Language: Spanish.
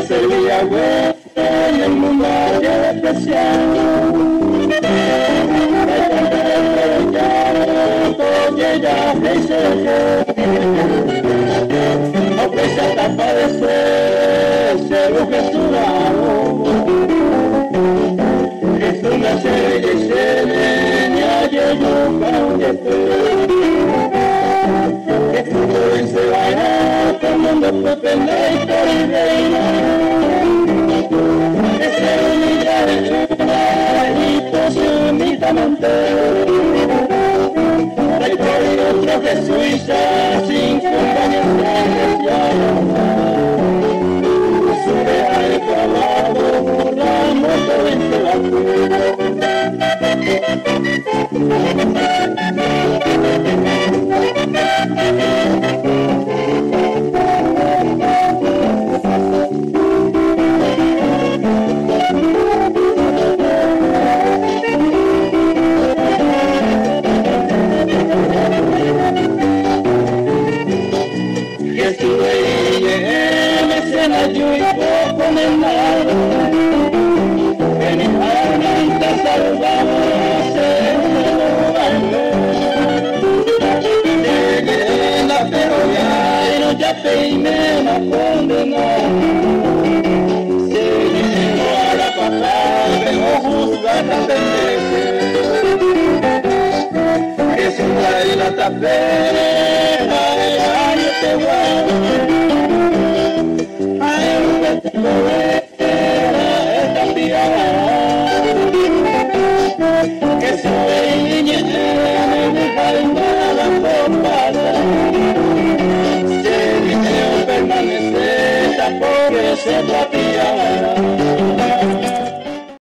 Servía güey en el mundo de depresión. Oye ya aunque se tapa de ser un Jesús es una serie de señas y nunca un que todo se vaya todo el mundo fue pendiente y reina ese unidad y posicionadamente la historia de otro que Suiza sin compañía sube al caballo la moto vence la yo y poco en nada, en mi alma salvamos llegué la peroya y no ya peiné la condena, se llegó a la pasada, dejó juzgar la pendeja, que se trae la tapera, ay, te voy. Que se veía en el calma la pompada se dice permanecer tampoco se